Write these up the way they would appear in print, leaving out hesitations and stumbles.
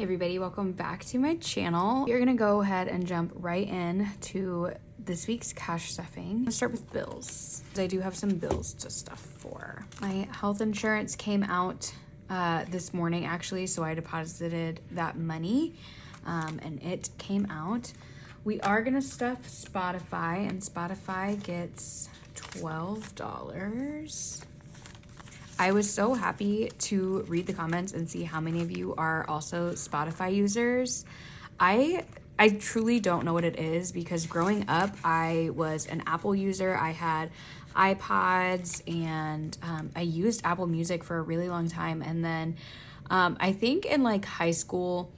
Hey everybody, welcome back to my channel. We're gonna go ahead and jump right in to this week's cash stuffing. Let's start with bills. I do have some bills to stuff for. My health insurance came out this morning actually, so I deposited that money and it came out. We are gonna stuff Spotify, and Spotify gets $12. I was so happy to read the comments and see how many of you are also Spotify users. I truly don't know what it is because growing up, I was an Apple user. I had iPods and I used Apple Music for a really long time. And then I think in like high school,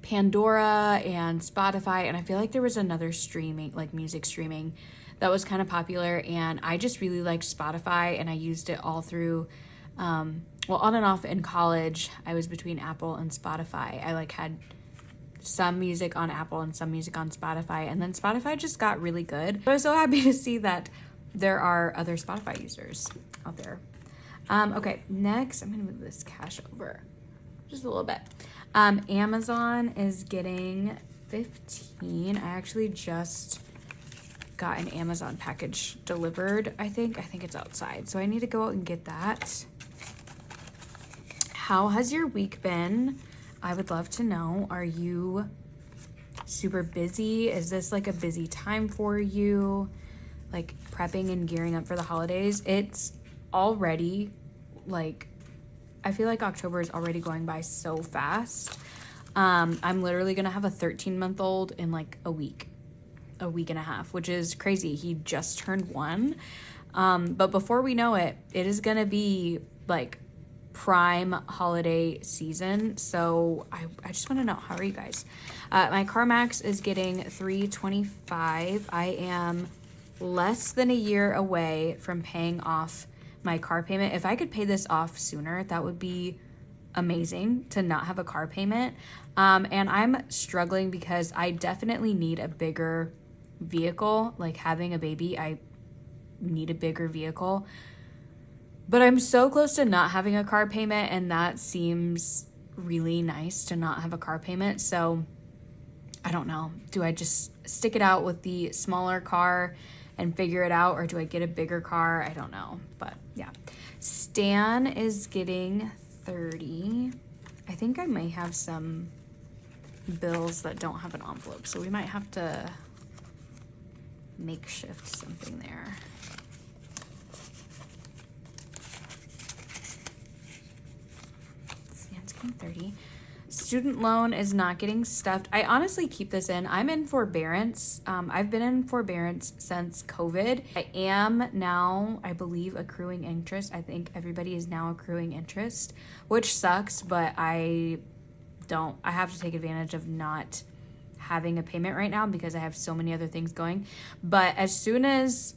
Pandora and Spotify, and I feel like there was another streaming, like music streaming, that was kind of popular, and I just really liked Spotify, and I used it all through, on and off in college. I was between Apple and Spotify. I like had some music on Apple and some music on Spotify, and then Spotify just got really good. I was so happy to see that there are other Spotify users out there. Okay, next, I'm gonna move this cash over just a little bit. Amazon is getting 15. I actually just got an Amazon package delivered. I think it's outside, so I need to go out and get that. How has your week been? I would love to know. Are you super busy? Is this like a busy time for you? Like prepping and gearing up for the holidays? It's already like, I feel like October is already going by so fast. I'm literally gonna have a 13-month-old in like a week and a half, which is crazy. He just turned 1. But before we know it, it is gonna be like prime holiday season. So I just want to know, how are you guys? My CarMax is getting $325. I am less than a year away from paying off my car payment. If I could pay this off sooner, that would be amazing to not have a car payment. And I'm struggling because I definitely need a bigger vehicle. Like having a baby, I need a bigger vehicle. But I'm so close to not having a car payment, and that seems really nice to not have a car payment. So I don't know. Do I just stick it out with the smaller car and figure it out, or do I get a bigger car? I don't know, but yeah. Stan is getting 30. I think I may have some bills that don't have an envelope, so we might have to makeshift something there. Stan's getting 30. Student loan is not getting stuffed. I honestly keep this in. I'm in forbearance. I've been in forbearance since COVID. I am now, I believe, accruing interest. I think everybody is now accruing interest, which sucks, but I have to take advantage of not having a payment right now because I have so many other things going. But as soon as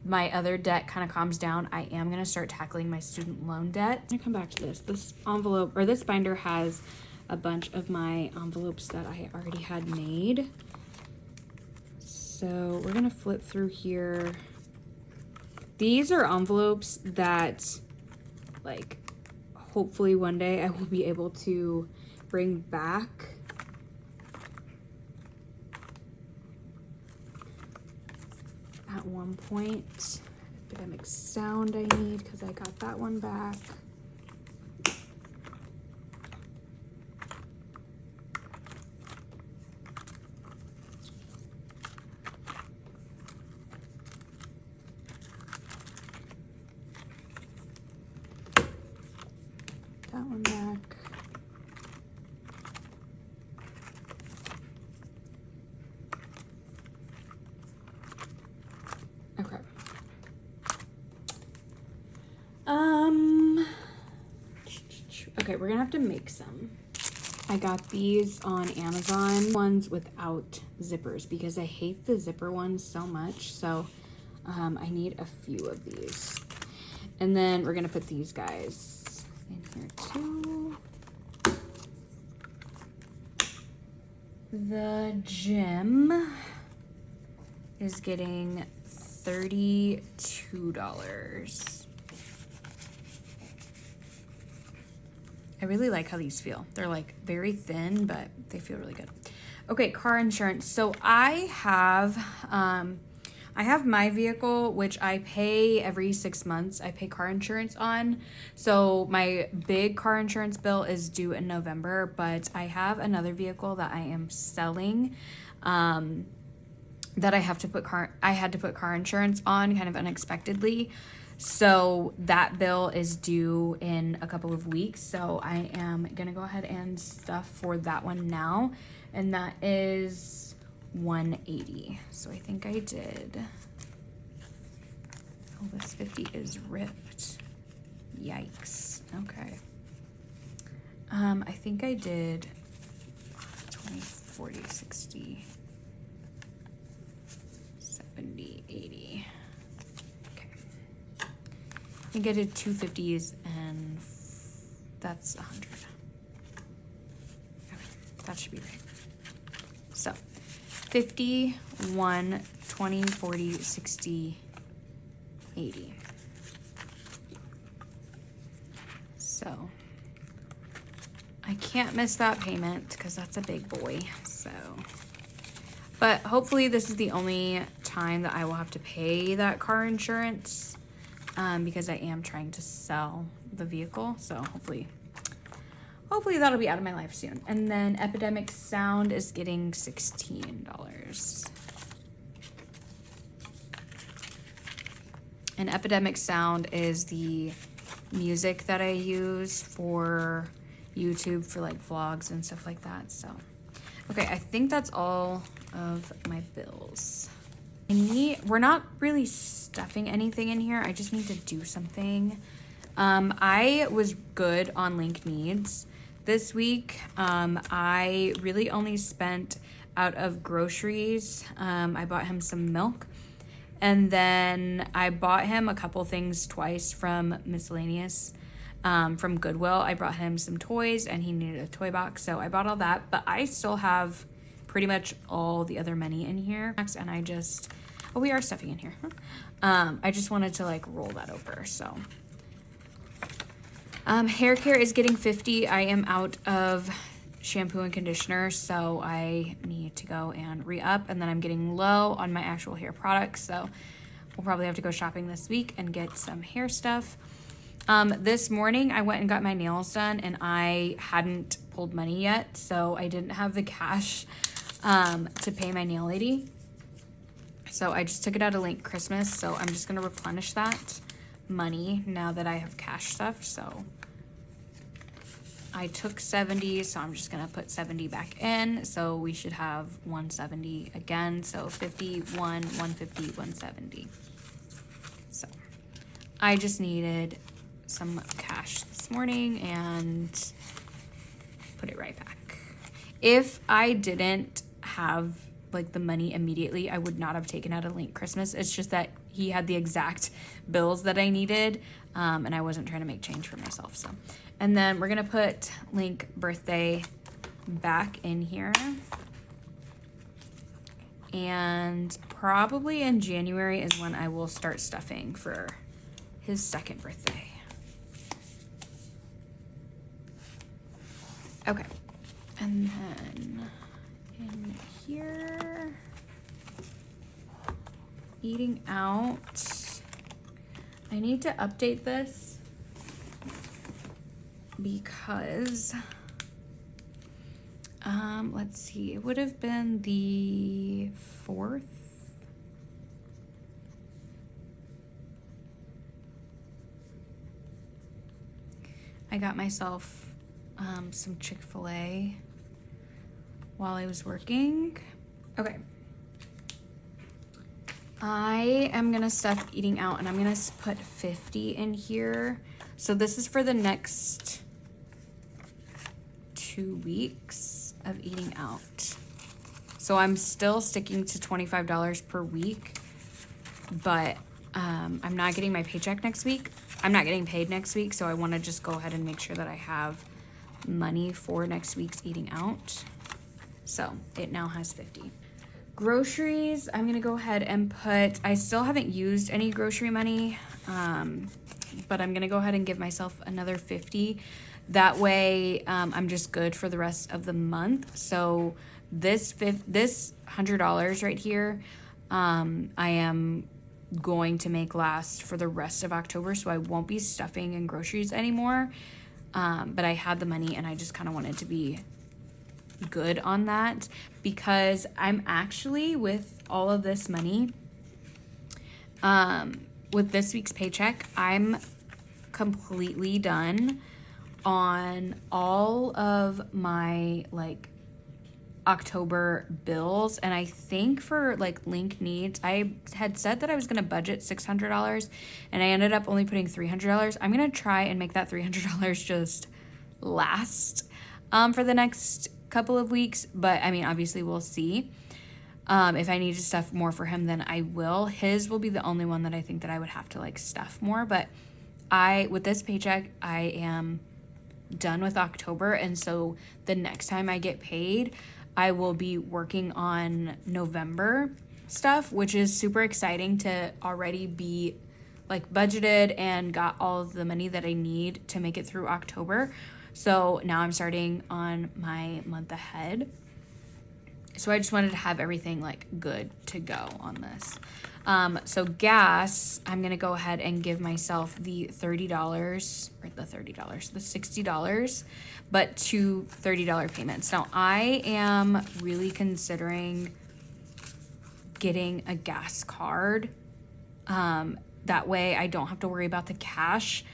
my other debt kind of calms down, I am going to start tackling my student loan debt. I'm going to come back to this. This envelope, or this binder, has a bunch of my envelopes that I already had made. So we're going to flip through here. These are envelopes that, like, hopefully one day I will be able to bring back. At one point, epidemic sound I need because I got that one back. That one back. Okay. Okay, we're gonna have to make some. I got these on Amazon, ones without zippers, because I hate the zipper ones so much. So I need a few of these. And then we're gonna put these guys in here too. The gym is getting $32. I really like how these feel. They're like very thin, but they feel really good. Okay, car insurance. So I have my vehicle, which I pay every 6 months. I pay car insurance on. So my big car insurance bill is due in November, but I have another vehicle that I am selling, that I had to put car insurance on kind of unexpectedly. So that bill is due in a couple of weeks. So I am gonna go ahead and stuff for that one now. And that is $180. So I think I did. Oh, this 50 is ripped. Yikes. Okay. I think I did 20, 40, 60, 70, 80. Okay. I think I did 250s and that's 100. Okay, that should be right. So 50, 1, 20, 40, 60, 80. So I can't miss that payment because that's a big boy. So, but hopefully this is the only time that I will have to pay that car insurance, because I am trying to sell the vehicle. So hopefully that'll be out of my life soon. And then Epidemic Sound is getting $16. And Epidemic Sound is the music that I use for YouTube for like vlogs and stuff like that. So, okay, I think that's all of my bills. We're not really stuffing anything in here. I just need to do something. I was good on Link Needs this week. I really only spent out of groceries. I bought him some milk, and then I bought him a couple things twice from miscellaneous, from Goodwill. I brought him some toys and he needed a toy box, so I bought all that, but I still have pretty much all the other money in here. And I just, oh, we are stuffing in here. I just wanted to like roll that over. So hair care is getting 50. I am out of shampoo and conditioner, so I need to go and re-up, and then I'm getting low on my actual hair products, so we'll probably have to go shopping this week and get some hair stuff. This morning I went and got my nails done, and I hadn't pulled money yet, so I didn't have the cash to pay my nail lady, so I just took it out of Link Christmas. So I'm just gonna replenish that money now that I have cash stuff. So I took 70, so I'm just gonna put 70 back in, so we should have 170 again. So 51, 150, 170. So I just needed some cash this morning and put it right back. If I didn't have like the money immediately, I would not have taken out a Link Christmas. It's just that he had the exact bills that I needed, and I wasn't trying to make change for myself. So, and then we're gonna put Link birthday back in here, and probably in January is when I will start stuffing for his second birthday. Okay, and then in here, eating out. I need to update this because, let's see, it would have been the 4th. I got myself some Chick-fil-A while I was working. Okay. I am gonna stuff eating out, and I'm gonna put 50 in here. So this is for the next 2 weeks of eating out. So I'm still sticking to $25 per week, but I'm not getting my paycheck next week. I'm not getting paid next week, so I want to just go ahead and make sure that I have money for next week's eating out. So it now has 50. Groceries, I'm gonna go ahead and put, I still haven't used any grocery money, but I'm gonna go ahead and give myself another 50 That way, I'm just good for the rest of the month. So this $100 right here, I am going to make last for the rest of October, so I won't be stuffing in groceries anymore. But I had the money and I just kind of wanted to be good on that, because I'm actually, with all of this money, with this week's paycheck, I'm completely done on all of my like October bills. And I think for like link needs, I had said that I was going to budget $600 and I ended up only putting $300. I'm going to try and make that $300 just last for the next couple of weeks. But I mean, obviously we'll see. If I need to stuff more for him, then I will. His will be the only one that I think that I would have to like stuff more. But with this paycheck, I am done with October. And so the next time I get paid, I will be working on November stuff, which is super exciting to already be like budgeted and got all of the money that I need to make it through October. So now I'm starting on my month ahead. So I just wanted to have everything like good to go on this. So gas, I'm going to go ahead and give myself the $30, or the $60, but two $30 payments. Now I am really considering getting a gas card. That way I don't have to worry about the cash.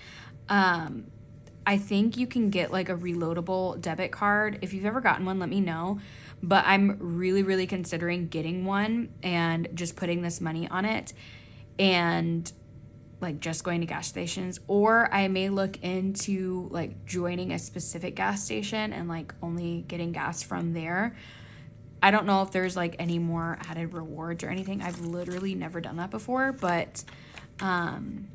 I think you can get like a reloadable debit card. If you've ever gotten one, let me know. But I'm really, really considering getting one and just putting this money on it and like just going to gas stations. Or I may look into like joining a specific gas station and like only getting gas from there. I don't know if there's like any more added rewards or anything. I've literally never done that before, but I'm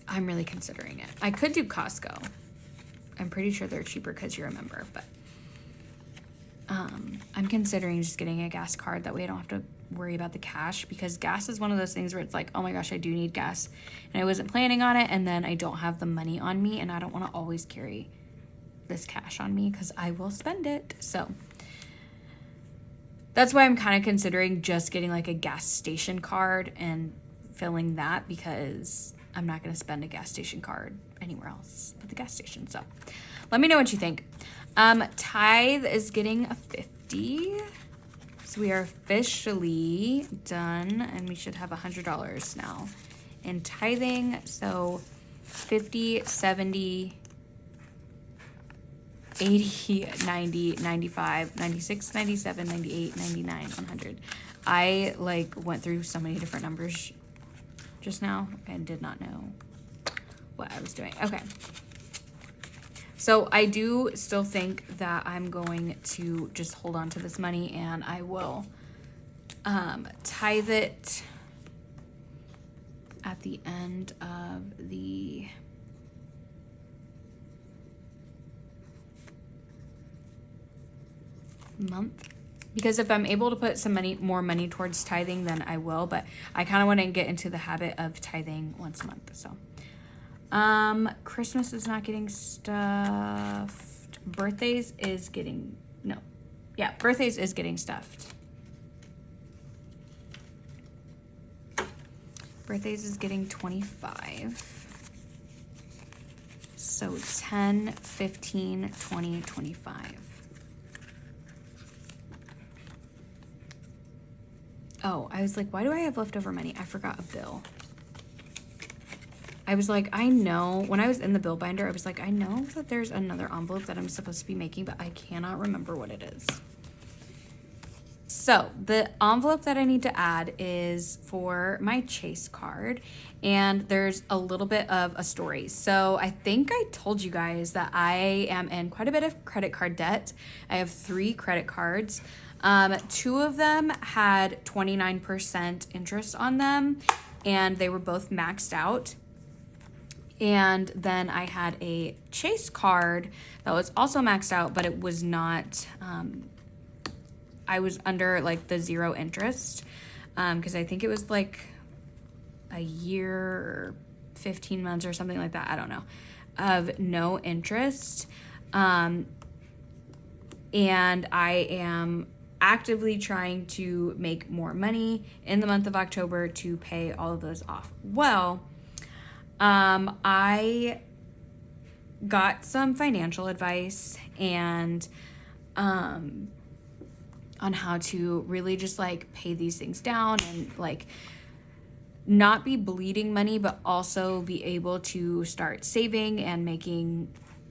really considering it. I could do Costco. I'm pretty sure they're cheaper because you're a member, but I'm considering just getting a gas card. That way I don't have to worry about the cash, because gas is one of those things where it's like, oh my gosh, I do need gas and I wasn't planning on it, and then I don't have the money on me, and I don't want to always carry this cash on me because I will spend it. So that's why I'm kind of considering just getting like a gas station card and filling that, because I'm not going to spend a gas station card anywhere else but the gas station. So let me know what you think. Tithe is getting a 50. So we are officially done, and we should have $100 now in tithing. So 50, 70, 80, 90, 95, 96, 97, 98, 99, 100. I like went through so many different numbers just now and did not know what I was doing. Okay. So I do still think that I'm going to just hold on to this money, and I will tithe it at the end of the month. Because if I'm able to put some more money towards tithing, then I will. But I kind of want to get into the habit of tithing once a month. So Christmas is not getting stuffed. Birthdays is getting, no. Yeah, birthdays is getting stuffed. Birthdays is getting 25. So 10, 15, 20, 25. Oh, I was like, why do I have leftover money? I forgot a bill. I was like, I know, when I was in the bill binder, I was like, I know that there's another envelope that I'm supposed to be making, but I cannot remember what it is. So the envelope that I need to add is for my Chase card, and there's a little bit of a story. So I think I told you guys that I am in quite a bit of credit card debt. I have 3 credit cards. 2 of them had 29% interest on them, and they were both maxed out. And then I had a Chase card that was also maxed out, but it was not, I was under like the 0 interest, because I think it was like a year or 15 months or something like that. I don't know. of no interest. And I am actively trying to make more money in the month of October to pay all of those off. Well, I got some financial advice and on how to really just like pay these things down and like not be bleeding money, but also be able to start saving and making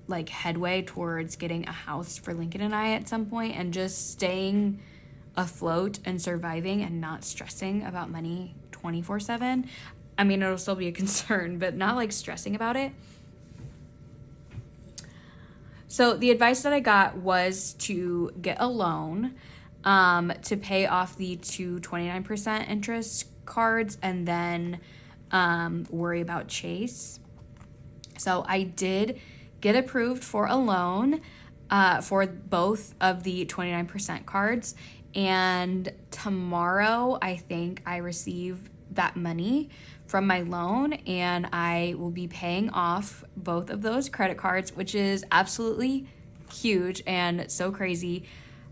like headway towards getting a house for Lincoln and I at some point, and just staying afloat and surviving and not stressing about money 24/7. I mean, it'll still be a concern, but not like stressing about it. So the advice that I got was to get a loan to pay off the 29% interest cards and then worry about Chase. So I did get approved for a loan for both of the 29% cards, and tomorrow I think I receive that money from my loan and I will be paying off both of those credit cards, which is absolutely huge and so crazy.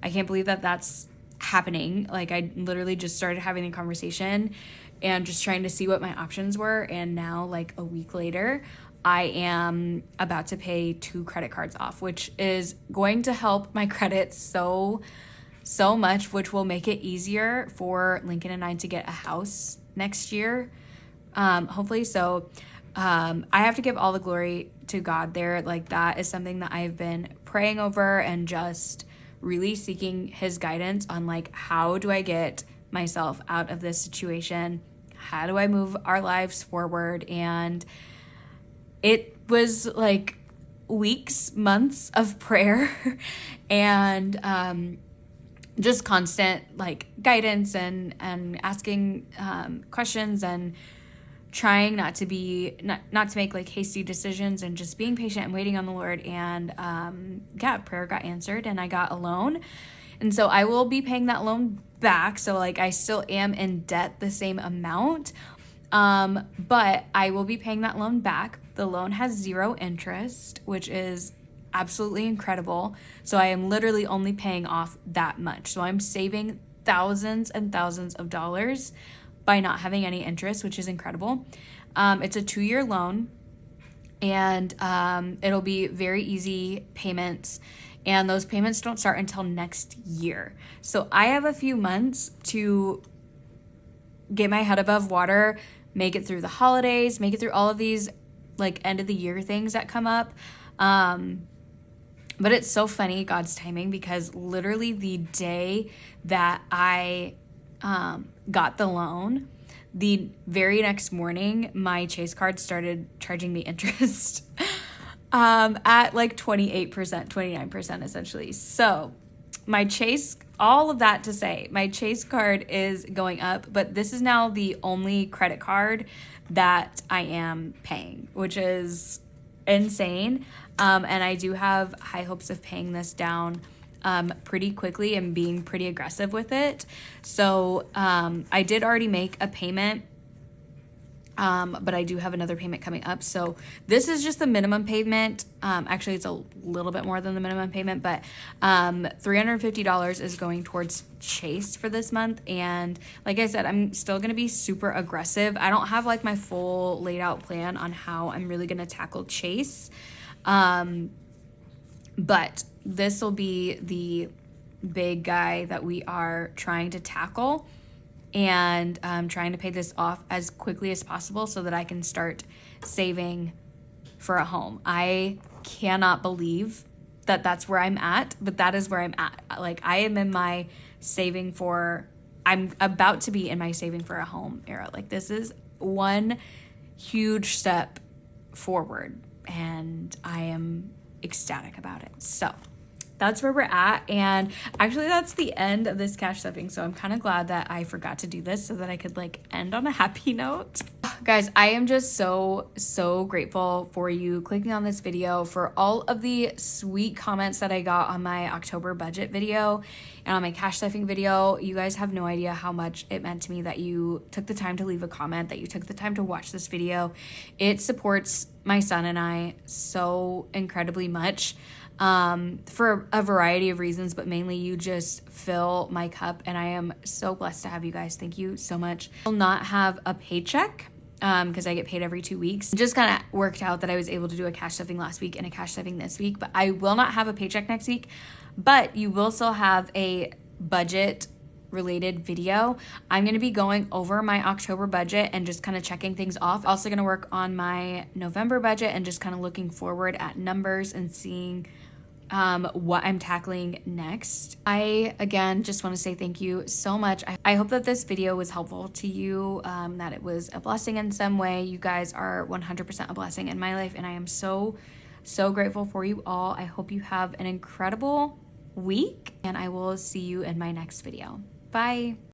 I can't believe that that's happening. Like, I literally just started having a conversation and just trying to see what my options were, and now like a week later I am about to pay 2 credit cards off, which is going to help my credit so much, which will make it easier for Lincoln and I to get a house next year, hopefully. So I have to give all the glory to God there. Like, that is something that I've been praying over and just really seeking his guidance on, like, how do I get myself out of this situation? How do I move our lives forward? And it was like weeks, months of prayer and just constant like guidance and asking questions and trying not to make like hasty decisions and just being patient and waiting on the Lord. And prayer got answered and I got a loan. And so I will be paying that loan back. So like I still am in debt the same amount, but I will be paying that loan back. The loan has 0 interest, which is absolutely incredible. So I am literally only paying off that much. So I'm saving thousands and thousands of dollars by not having any interest, which is incredible. It's a 2-year loan, and it'll be very easy payments, and those payments don't start until next year. So I have a few months to get my head above water, make it through the holidays, make it through all of these like end of the year things that come up. But it's so funny, God's timing, because literally the day that I got the loan, the very next morning, my Chase card started charging me interest at like 28%, 29% essentially. So my Chase, all of that to say, my Chase card is going up, but this is now the only credit card that I am paying, which is insane. And I do have high hopes of paying this down pretty quickly and being pretty aggressive with it. So I did already make a payment, but I do have another payment coming up. So this is just the minimum payment. Actually, it's a little bit more than the minimum payment, but $350 is going towards Chase for this month. And like I said, I'm still going to be super aggressive. I don't have like my full laid out plan on how I'm really going to tackle Chase. But this will be the big guy that we are trying to tackle, and trying to pay this off as quickly as possible so that I can start saving for a home. I cannot believe that that's where I'm at, but that is where I'm at. Like, I am in my I'm about to be in my saving for a home era. Like, this is one huge step forward, and I am ecstatic about it. So that's where we're at. And actually, that's the end of this cash stuffing. So I'm kind of glad that I forgot to do this so that I could like end on a happy note. Guys, I am just so grateful for you clicking on this video, for all of the sweet comments that I got on my October budget video and on my cash stuffing video. You guys have no idea how much it meant to me that you took the time to leave a comment, that you took the time to watch this video. It supports my son and I so incredibly much, for a variety of reasons, but mainly you just fill my cup, and I am so blessed to have you guys. Thank you so much. I will not have a paycheck because I get paid every 2 weeks. It just kind of worked out that I was able to do a cash stuffing last week and a cash stuffing this week, but I will not have a paycheck next week. But you will still have a budget related video. I'm going to be going over my October budget and just kind of checking things off. Also going to work on my November budget and just kind of looking forward at numbers and seeing what I'm tackling next. I, again, just want to say thank you so much. I hope that this video was helpful to you, that it was a blessing in some way. You guys are 100% a blessing in my life, and I am so grateful for you all. I hope you have an incredible week, and I will see you in my next video. Bye.